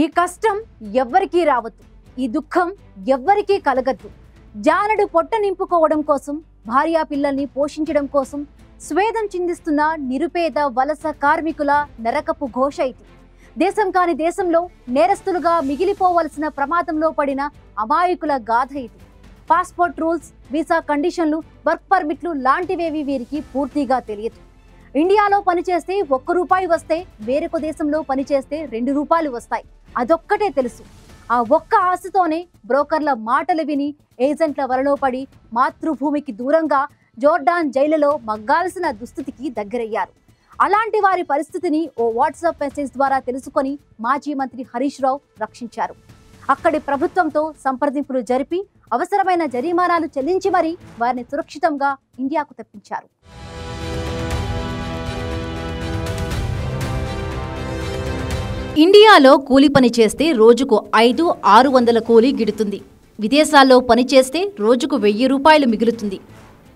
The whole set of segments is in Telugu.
ఈ కష్టం ఎవ్వరికీ రావద్దు, ఈ దుఃఖం ఎవ్వరికీ కలగద్దు. జానడు పొట్ట నింపుకోవడం కోసం, భార్యా పిల్లల్ని పోషించడం కోసం స్వేదం చిందిస్తున్న నిరుపేద వలస కార్మికుల నరకపు ఘోష ఇది. దేశం కాని దేశంలో నేరస్తులుగా మిగిలిపోవలసిన ప్రమాదంలో పడిన అమాయకుల గాథ ఇది. పాస్పోర్ట్ రూల్స్, వీసా కండిషన్లు, వర్క్ పర్మిట్లు లాంటివేవి వీరికి పూర్తిగా తెలియదు. ఇండియాలో పనిచేస్తే ₹1 వస్తే, వేరొక దేశంలో పనిచేస్తే ₹2 వస్తాయి. అదొక్కటే తెలుసు. ఆ ఒక్క ఆశతోనే బ్రోకర్ల మాటలు విని ఏజెంట్ల వలలో పడి మాతృభూమికి దూరంగా జోర్డాన్ జైలులో మగ్గాల్సిన దుస్థితికి దగ్గరయ్యారు. అలాంటి వారి పరిస్థితిని ఓ వాట్సాప్ మెసేజ్ ద్వారా తెలుసుకొని మాజీ మంత్రి హరీష్ రావు రక్షించారు. అక్కడి ప్రభుత్వంతో సంప్రదింపులు జరిపి అవసరమైన జరిమానాలు చెల్లించి మరీ వారిని సురక్షితంగా ఇండియాకు తెప్పించారు. ఇండియాలో కూలి పని చేస్తే రోజుకు 500-600 కూలీ గిడుతుంది. విదేశాల్లో పనిచేస్తే రోజుకు ₹1000 మిగులుతుంది.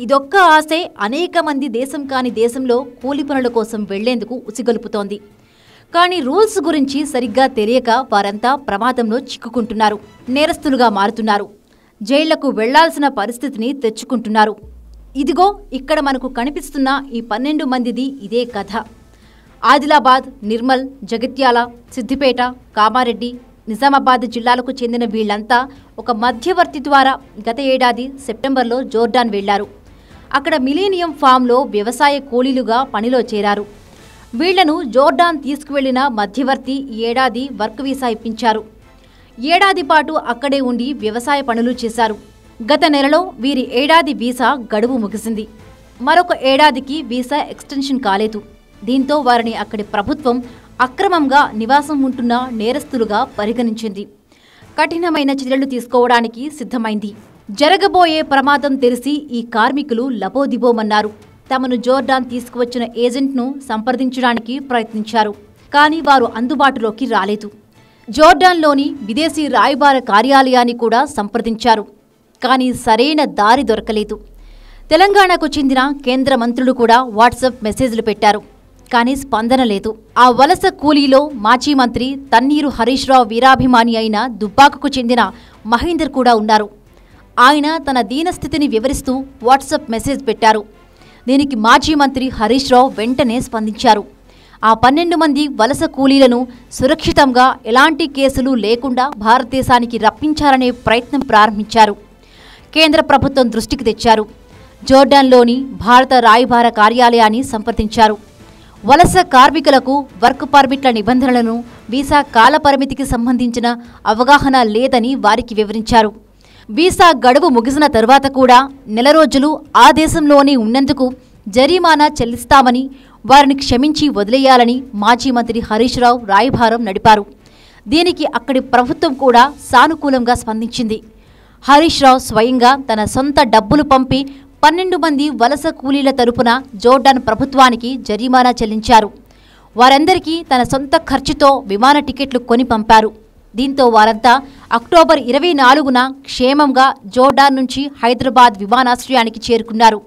ఇదొక్క ఆశే అనేక మంది దేశం కాని దేశంలో కూలి పనుల కోసం వెళ్లేందుకు ఉసిగొలుపుతోంది. కానీ రూల్స్ గురించి సరిగ్గా తెలియక వారంతా ప్రమాదంలో చిక్కుకుంటున్నారు, నేరస్తులుగా మారుతున్నారు, జైళ్లకు వెళ్లాల్సిన పరిస్థితిని తెచ్చుకుంటున్నారు. ఇదిగో ఇక్కడ మనకు కనిపిస్తున్న ఈ 12 మందిది ఇదే కథ. ఆదిలాబాద్, నిర్మల్, జగిత్యాల, సిద్దిపేట, కామారెడ్డి, నిజామాబాద్ జిల్లాలకు చెందిన వీళ్లంతా ఒక మధ్యవర్తి ద్వారా గత ఏడాది సెప్టెంబర్లో జోర్డాన్ వెళ్లారు. అక్కడ మిలీనియం ఫామ్లో వ్యవసాయ కూలీలుగా పనిలో చేరారు. వీళ్లను జోర్డాన్ తీసుకువెళ్లిన మధ్యవర్తి ఈ ఏడాది వర్క్ వీసా ఇప్పించారు. ఏడాది పాటు అక్కడే ఉండి వ్యవసాయ పనులు చేశారు. గత నెలలో వీరి ఏడాది వీసా గడువు ముగిసింది. మరొక ఏడాదికి వీసా ఎక్స్టెన్షన్ కాలేదు. దీంతో వారిని అక్కడి ప్రభుత్వం అక్రమంగా నివాసం ఉంటున్న నేరస్తులుగా పరిగణించింది. కఠినమైన చర్యలు తీసుకోవడానికి సిద్ధమైంది. జరగబోయే ప్రమాదం తెలిసి ఈ కార్మికులు లబోదిబోమన్నారు. తమను జోర్డాన్ తీసుకువచ్చిన ఏజెంట్ను సంప్రదించడానికి ప్రయత్నించారు. కానీ వారు అందుబాటులోకి రాలేదు. జోర్డాన్లోని విదేశీ రాయబార కార్యాలయాన్ని కూడా సంప్రదించారు. కానీ సరైన దారి దొరకలేదు. తెలంగాణకు చెందిన కేంద్ర మంత్రులు కూడా వాట్సాప్ మెసేజ్లు పెట్టారు. కానీ స్పందన లేదు. ఆ వలస కూలీలో మాజీ మంత్రి తన్నీరు హరీష్ రావు వీరాభిమాని అయిన దుబ్బాకకు చెందిన మహేందర్ కూడా ఉన్నారు. ఆయన తన దీనస్థితిని వివరిస్తూ వాట్సాప్ మెసేజ్ పెట్టారు. దీనికి మాజీ మంత్రి హరీష్ రావు వెంటనే స్పందించారు. ఆ 12 మంది వలస కూలీలను సురక్షితంగా ఎలాంటి కేసులు లేకుండా భారతదేశానికి రప్పించాలనే ప్రయత్నం ప్రారంభించారు. కేంద్ర ప్రభుత్వం దృష్టికి తెచ్చారు. జోర్డాన్లోని భారత రాయబార కార్యాలయాన్ని సంప్రదించారు. వలస కార్మికులకు వర్క్ పర్మిట్ల నిబంధనలను, వీసా కాలపరిమితికి సంబంధించిన అవగాహన లేదని వారికి వివరించారు. వీసా గడువు ముగిసిన తరువాత కూడా నెల రోజులు ఆ దేశంలోనే ఉన్నందుకు జరిమానా చెల్లిస్తామని, వారిని క్షమించి వదిలేయాలని మాజీ మంత్రి హరీష్ రావు రాయబారం నడిపారు. దీనికి అక్కడి ప్రభుత్వం కూడా సానుకూలంగా స్పందించింది. హరీష్ రావు స్వయంగా తన సొంత డబ్బులు పంపి 12 మంది వలస కూలీల తరపున జోర్డాన్ ప్రభుత్వానికి జరిమానా చెల్లించారు. వారందరికీ తన సొంత ఖర్చుతో విమాన టికెట్లు కొని పంపారు. దీంతో వారంతా అక్టోబర్ 24న క్షేమంగా జోర్డాన్ నుంచి హైదరాబాద్ విమానాశ్రయానికి చేరుకున్నారు.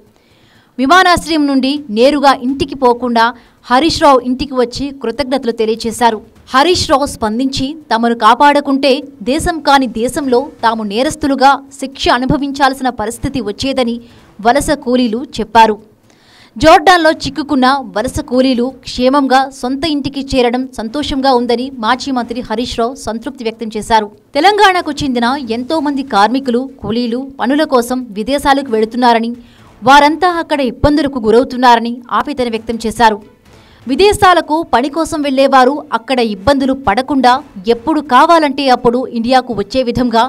విమానాశ్రయం నుండి నేరుగా ఇంటికి పోకుండా హరీష్ రావు ఇంటికి వచ్చి కృతజ్ఞతలు తెలియజేశారు. హరీష్ రావు స్పందించి తమను కాపాడుకుంటే దేశం కాని దేశంలో తాము నేరస్తులుగా శిక్ష అనుభవించాల్సిన పరిస్థితి వచ్చేదని వలస కూలీలు చెప్పారు. జోర్డాన్లో చిక్కుకున్న వలస కూలీలు క్షేమంగా సొంత ఇంటికి చేరడం సంతోషంగా ఉందని మాజీ మంత్రి హరీష్ రావు సంతృప్తి వ్యక్తం చేశారు. తెలంగాణకు చెందిన ఎంతో మంది కార్మికులు, కూలీలు పనుల కోసం విదేశాలకు వెళుతున్నారని, వారంతా అక్కడ ఇబ్బందులకు గురవుతున్నారని ఆవేదన వ్యక్తం చేశారు. విదేశాలకు పని కోసం వెళ్లేవారు అక్కడ ఇబ్బందులు పడకుండా ఎప్పుడు కావాలంటే అప్పుడు ఇండియాకు వచ్చే విధంగా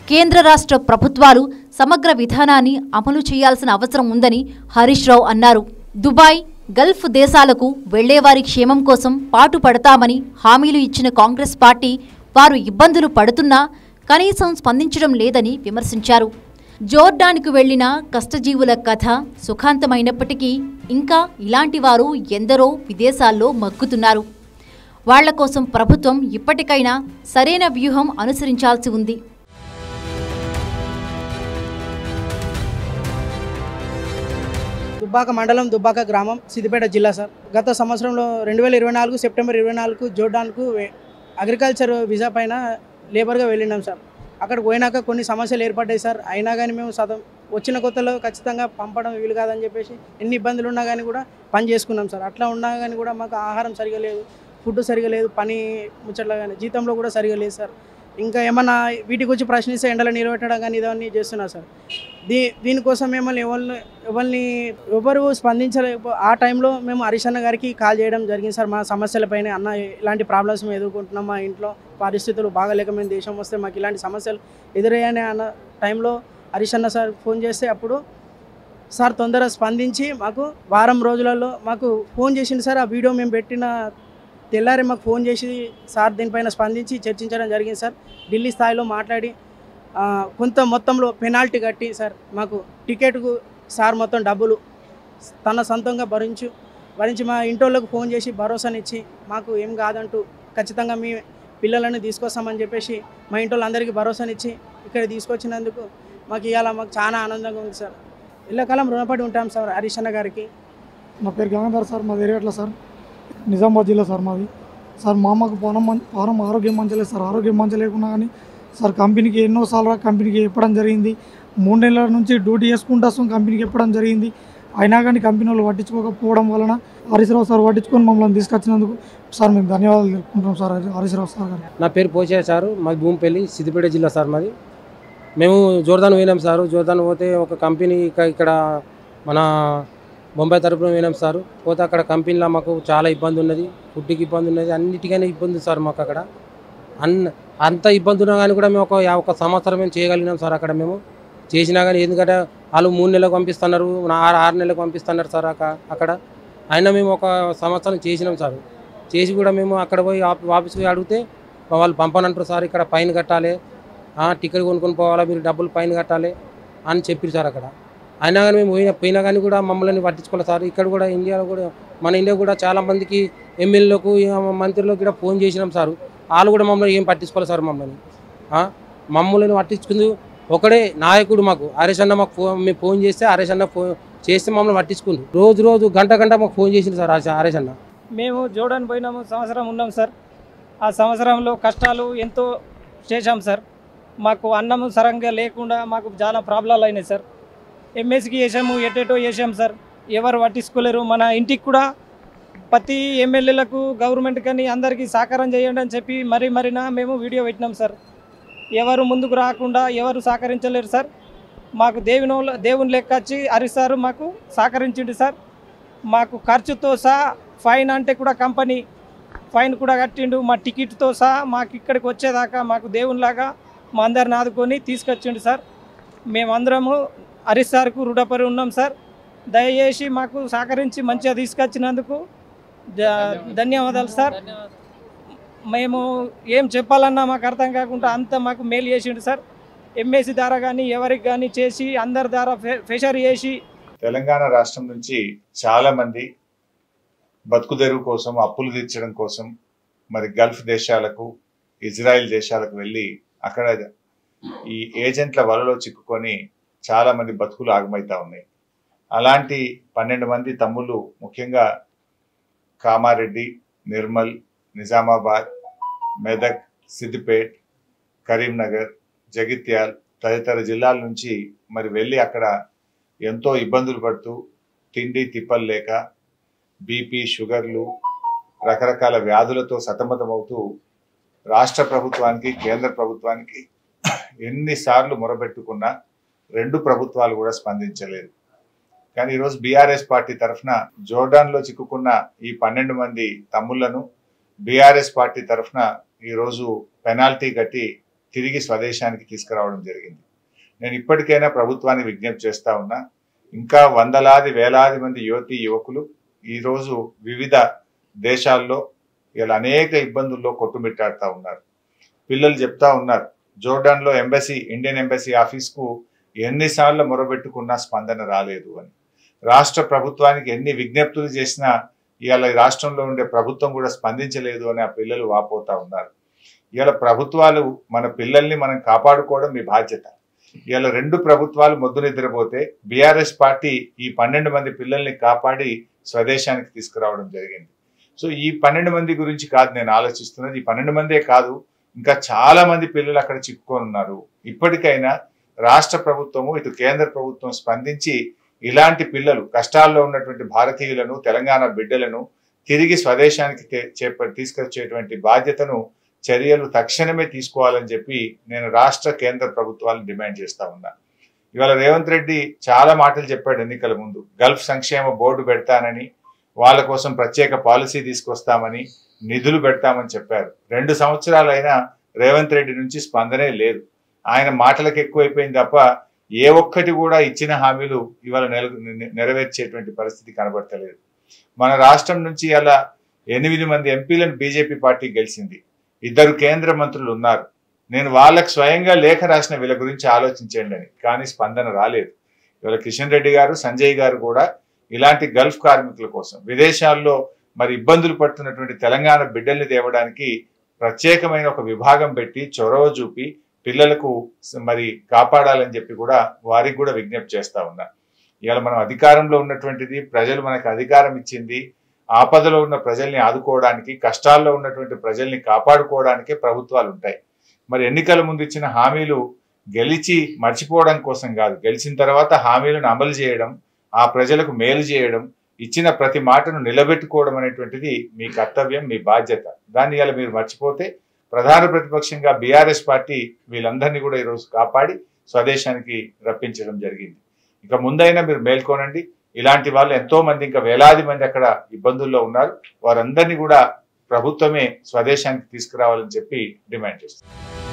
కేంద్ర రాష్ట్ర ప్రభుత్వాలు సమగ్ర విధానాన్ని అమలు చేయాల్సిన అవసరం ఉందని హరీష్ రావు అన్నారు. దుబాయ్, గల్ఫ్ దేశాలకు వెళ్లేవారి క్షేమం కోసం పాటుపడతామని హామీలు ఇచ్చిన కాంగ్రెస్ పార్టీ వారు ఇబ్బందులు పడుతున్నా కనీసం స్పందించడం లేదని విమర్శించారు. జోర్డాన్కు వెళ్లిన కష్టజీవుల కథ సుఖాంతమైనప్పటికీ ఇంకా ఇలాంటి వారు ఎందరో విదేశాల్లో మగ్గుతున్నారు. వాళ్ల కోసం ప్రభుత్వం ఇప్పటికైనా సరైన వ్యూహం అనుసరించాల్సి ఉంది. దుబ్బాక మండలం, దుబ్బాక గ్రామం, సిద్దిపేట జిల్లా సార్. గత సంవత్సరంలో 2024 సెప్టెంబర్ 24 జోర్డాన్కు అగ్రికల్చర్ వీసా పైన లేబర్గా వెళ్ళినాం సార్. అక్కడికి పోయినాక కొన్ని సమస్యలు ఏర్పడ్డాయి సార్. అయినా కానీ మేము వచ్చిన కొత్తలో ఖచ్చితంగా పంపడం వీలు కాదని చెప్పేసి ఎన్ని ఇబ్బందులు ఉన్నా కానీ కూడా పని చేసుకున్నాం సార్. అట్లా ఉన్నా కానీ కూడా మాకు ఆహారం సరిగా లేదు, ఫుడ్ సరిగా లేదు, పని ముచ్చట్లా కానీ జీతంలో కూడా సరిగా లేదు సార్. ఇంకా ఏమన్నా వీటి గురించి ప్రశ్నిస్తే ఎండలో నిలబెట్టడం కానీ ఇవన్నీ చేస్తున్నారు సార్. దీనికోసం మిమ్మల్ని ఎవరు స్పందించలేకపో ఆ టైంలో మేము హరీష్ అన్న గారికి కాల్ చేయడం జరిగింది సార్. మా సమస్యలపైన అన్న ఇలాంటి ప్రాబ్లమ్స్ మేము ఎదుర్కొంటున్నాం, మా ఇంట్లో పరిస్థితులు బాగాలేక మేము దేశం వస్తే మాకు ఇలాంటి సమస్యలు ఎదురయ్యాయని అన్న టైంలో హరీష్ అన్న సార్ ఫోన్ చేస్తే అప్పుడు సార్ తొందరగా స్పందించి మాకు వారం రోజులలో మాకు ఫోన్ చేసింది సార్. ఆ వీడియో మేము పెట్టిన తెల్లారి మాకు ఫోన్ చేసి సార్ దీనిపైన స్పందించి చర్చించడం జరిగింది సార్. ఢిల్లీ స్థాయిలో మాట్లాడి కొంత మొత్తంలో పెనాల్టీ కట్టి సార్ మాకు టికెట్కు సార్ మొత్తం డబ్బులు తన సొంతంగా భరించి మా ఇంటోళ్ళకు ఫోన్ చేసి భరోసానిచ్చి మాకు ఏం కాదంటూ ఖచ్చితంగా మీ పిల్లలను తీసుకొస్తామని చెప్పేసి మా ఇంటోళ్ళందరికీ భరోసానిచ్చి ఇక్కడ తీసుకొచ్చినందుకు మాకు ఇవాళ మాకు చాలా ఆనందంగా ఉంది సార్. ఎల్లకాలం రుణపడి ఉంటాం సార్ హరీష్ అన్న గారికి. నా పేరు గంగాధర్ సార్, మాది ఏరియట్ల సార్, నిజామాబాద్ జిల్లా సార్ మాది. సార్ మా అమ్మకు పానం ఆరోగ్యం మంచలేదు సార్. ఆరోగ్యం మంచి లేకున్నా కానీ సార్ కంపెనీకి ఎన్నోసార్లు కంపెనీకి చెప్పడం జరిగింది. 3 నెలల నుంచి డ్యూటీ చేసుకుంటూ వస్తాం, కంపెనీకి చెప్పడం జరిగింది. అయినా కానీ కంపెనీ వాళ్ళు పట్టించుకోకపోవడం వలన హరీశ్రావు సార్ పట్టించుకొని మమ్మల్ని తీసుకొచ్చినందుకు సార్ మీకు ధన్యవాదాలు తెలుపుకుంటాం సార్ హరీశ్రావు సార్ గారు. నా పేరు పోచే సారు, మాది భూమిపల్లి, సిద్దిపేట జిల్లా సార్ మాది. మేము జోర్దాన్ పోయినాం సారు. జోర్దాన్ పోతే ఒక కంపెనీ ఇక్కడ మన బొంబాయి తరపున పోయినాం సారు. పోతే అక్కడ కంపెనీలో మాకు చాలా ఇబ్బంది ఉన్నది, ఫుడ్కి ఇబ్బంది ఉన్నది, అన్నిటికైనా ఇబ్బంది సార్ మాకు అక్కడ. అంత ఇబ్బంది ఉన్నా కానీ కూడా మేము ఒక సంవత్సరం మేము చేయగలిగినాం సార్. అక్కడ మేము చేసినా కానీ ఎందుకంటే వాళ్ళు 3 నెలలకు పంపిస్తున్నారు, 6 నెలలకు పంపిస్తున్నారు సార్ అక్కడ. అయినా మేము ఒక సంవత్సరం చేసినాం సార్. చేసి కూడా మేము అక్కడ పోయి ఆఫీస్కి అడిగితే వాళ్ళు పంపనంటారు సార్. ఇక్కడ ఫైన్ కట్టాలి, టికెట్ కొనుక్కొని పోవాలా, మీరు డబ్బులు ఫైన్ కట్టాలి అని చెప్పారు సార్ అక్కడ. అయినా కానీ మేము పోయినా కానీ కూడా మమ్మల్ని పట్టించుకోవాలి సార్. ఇక్కడ కూడా ఇండియాలో కూడా మన ఇండియా కూడా చాలామందికి ఎమ్మెల్యేలకు మంత్రులకు కూడా ఫోన్ చేసినాం సార్. వాళ్ళు కూడా మమ్మల్ని ఏం పట్టించుకోవాలి సార్. మమ్మల్ని పట్టించుకుంది ఒకడే నాయకుడు మాకు, హరీష్ అన్న. మాకు మేము ఫోన్ చేస్తే హరీష్ అన్న ఫోన్ చేస్తే మమ్మల్ని పట్టించుకుంది. రోజు గంట మాకు ఫోన్ చేసింది సార్ హరీష్ అన్న. మేము జోర్డాన్ పోయినాము, సంవత్సరం ఉన్నాం సార్. ఆ సంవత్సరంలో కష్టాలు ఎంతో చేశాం సార్. మాకు అన్నము సరంగా లేకుండా మాకు చాలా ప్రాబ్లాలు అయినాయి సార్. ఎంఎస్కి వేసాము, ఎటేటో వేసాం సార్. ఎవరు పట్టించుకోలేరు. మన ఇంటికి కూడా ప్రతి ఎమ్మెల్యేలకు గవర్నమెంట్ కానీ అందరికీ సహకారం చేయండి అని చెప్పి మరినా మేము వీడియో పెట్టినాం సార్. ఎవరు ముందుకు రాకుండా ఎవరు సహకరించలేరు సార్. మాకు దేవుని లెక్క వచ్చి హరీష్ సార్ మాకు సహకరించిండు సార్. మాకు ఖర్చుతో సహా ఫైన్ అంటే కూడా కంపెనీ ఫైన్ కూడా కట్టిండు. మా టికెట్తో సహా మాకు ఇక్కడికి వచ్చేదాకా మాకు దేవునిలాగా మా అందరిని ఆదుకొని తీసుకొచ్చిండు సార్. మేమందరము హరీష్ సార్కు రుణపడి ఉన్నాం సార్. దయచేసి మాకు సహకరించి మంచిగా తీసుకొచ్చినందుకు ధన్యవాదాలు సార్. మేము ఏం చెప్పాలన్నా మాకు అర్థం కాకుండా అంత మాకు మేలు చేసిండు సార్. ఎంఎస్సి ద్వారా కానీ ఎవరికి కానీ చేసి అందరి ద్వారా ఫెషర్ చేసి. తెలంగాణ రాష్ట్రం నుంచి చాలామంది బతుకుదెరువు కోసం, అప్పులు తీర్చడం కోసం మరి గల్ఫ్ దేశాలకు, ఇజ్రాయెల్ దేశాలకు వెళ్ళి అక్కడ ఈ ఏజెంట్ల వలలో చిక్కుకొని చాలామంది బతుకులు ఆగమవుతా ఉన్నాయి. అలాంటి 12 మంది తమ్ముళ్ళు, ముఖ్యంగా కామారెడ్డి, నిర్మల్, నిజామాబాద్, మెదక్, సిద్దిపేట్, కరీంనగర్, జగిత్యాల్ తదితర జిల్లాల నుంచి మరి వెళ్ళి అక్కడ ఎంతో ఇబ్బందులు పడుతూ తిండి తిప్పలు లేక బీపీ, షుగర్లు, రకరకాల వ్యాధులతో సతమతమవుతూ రాష్ట్ర ప్రభుత్వానికి, కేంద్ర ప్రభుత్వానికి ఎన్నిసార్లు మొరబెట్టుకున్నా 2 ప్రభుత్వాలు కూడా స్పందించలేదు. కానీ ఈరోజు బీఆర్ఎస్ పార్టీ తరఫున జోర్డాన్లో చిక్కుకున్న ఈ 12 మంది తమ్ముళ్లను బీఆర్ఎస్ పార్టీ తరఫున ఈరోజు పెనాల్టీ కట్టి తిరిగి స్వదేశానికి తీసుకురావడం జరిగింది. నేను ఇప్పటికైనా ప్రభుత్వాన్ని విజ్ఞప్తి చేస్తా ఉన్నా, ఇంకా వందలాది వేలాది మంది యువతీ యువకులు ఈరోజు వివిధ దేశాల్లో ఇలా అనేక ఇబ్బందుల్లో కొట్టుమిట్టాడుతూ ఉన్నారు. పిల్లలు చెప్తా ఉన్నారు, జోర్డాన్లో ఎంబసీ, ఇండియన్ ఎంబసీ ఆఫీస్కు ఎన్నిసార్లు మొరబెట్టుకున్నా స్పందన రాలేదు అని. రాష్ట్ర ప్రభుత్వానికి ఎన్ని విజ్ఞప్తులు చేసినా ఇవాళ రాష్ట్రంలో ఉండే ప్రభుత్వం కూడా స్పందించలేదు అని ఆ పిల్లలు వాపోతా ఉన్నారు. ఇవాళ ప్రభుత్వాలు మన పిల్లల్ని మనం కాపాడుకోవడం మీ బాధ్యత. ఇవాళ 2 ప్రభుత్వాలు మొద్దు నిద్రపోతే బీఆర్ఎస్ పార్టీ ఈ 12 మంది పిల్లల్ని కాపాడి స్వదేశానికి తీసుకురావడం జరిగింది. సో ఈ 12 మంది గురించి కాదు నేను ఆలోచిస్తున్నది. ఈ 12 మందే కాదు, ఇంకా చాలా మంది పిల్లలు అక్కడ చిక్కుకొని ఉన్నారు. ఇప్పటికైనా రాష్ట్ర ప్రభుత్వము ఇటు కేంద్ర ప్రభుత్వం స్పందించి ఇలాంటి పిల్లలు కష్టాల్లో ఉన్నటువంటి భారతీయులను, తెలంగాణ బిడ్డలను తిరిగి స్వదేశానికి తీసుకొచ్చేటువంటి బాధ్యతను చర్యలు తక్షణమే తీసుకోవాలని చెప్పి నేను రాష్ట్ర కేంద్ర ప్రభుత్వాలను డిమాండ్ చేస్తా ఉన్నా. ఇవాళ రేవంత్ రెడ్డి చాలా మాటలు చెప్పాడు ఎన్నికల ముందు. గల్ఫ్ సంక్షేమ బోర్డు పెడతానని, వాళ్ళ కోసం ప్రత్యేక పాలసీ తీసుకొస్తామని, నిధులు పెడతామని చెప్పారు. 2 సంవత్సరాలైనా రేవంత్ రెడ్డి నుంచి స్పందనే లేదు. ఆయన మాటలకు ఎక్కువైపోయింది తప్ప ఏ ఒక్కటి కూడా ఇచ్చిన హామీలు ఇవాళ నెరవేర్చేటువంటి పరిస్థితి కనబడతలేదు. మన రాష్ట్రం నుంచి అలా 8 మంది ఎంపీలను బీజేపీ పార్టీ గెలిచింది. 2 కేంద్ర మంత్రులు ఉన్నారు. నేను వాళ్ళకు స్వయంగా లేఖ రాసిన వీళ్ళ గురించి ఆలోచించండి అని, కానీ స్పందన రాలేదు. ఇవాళ కిషన్ రెడ్డి గారు, సంజయ్ గారు కూడా ఇలాంటి గల్ఫ్ కార్మికుల కోసం విదేశాల్లో మరి ఇబ్బందులు పడుతున్నటువంటి తెలంగాణ బిడ్డల్ని తేవడానికి ప్రత్యేకమైన ఒక విభాగం పెట్టి చొరవ చూపి పిల్లలకు మరి కాపాడాలని చెప్పి కూడా వారికి కూడా విజ్ఞప్తి చేస్తా ఉన్నా. ఇవాళ మనం అధికారంలో ఉన్నటువంటిది, ప్రజలు మనకు అధికారం ఇచ్చింది ఆపదలో ఉన్న ప్రజల్ని ఆదుకోవడానికి, కష్టాల్లో ఉన్నటువంటి ప్రజల్ని కాపాడుకోవడానికే ప్రభుత్వాలు ఉంటాయి. మరి ఎన్నికల ముందు ఇచ్చిన హామీలు గెలిచి మర్చిపోవడం కోసం కాదు, గెలిచిన తర్వాత హామీలను అమలు చేయడం, ఆ ప్రజలకు మేలు చేయడం, ఇచ్చిన ప్రతి మాటను నిలబెట్టుకోవడం అనేటువంటిది మీ కర్తవ్యం, మీ బాధ్యత. దాన్ని ఇలా మీరు మర్చిపోతే ప్రధాన ప్రతిపక్షంగా బీఆర్ఎస్ పార్టీ వీళ్ళందరినీ కూడా ఈరోజు కాపాడి స్వదేశానికి రప్పించడం జరిగింది. ఇక ముందైనా మీరు మేల్కోనండి. ఇలాంటి వాళ్ళు ఎంతో మంది, ఇంకా వేలాది మంది అక్కడ ఇబ్బందుల్లో ఉన్నారు. వారందరినీ కూడా ప్రభుత్వమే స్వదేశానికి తీసుకురావాలని చెప్పి డిమాండ్ చేస్తారు.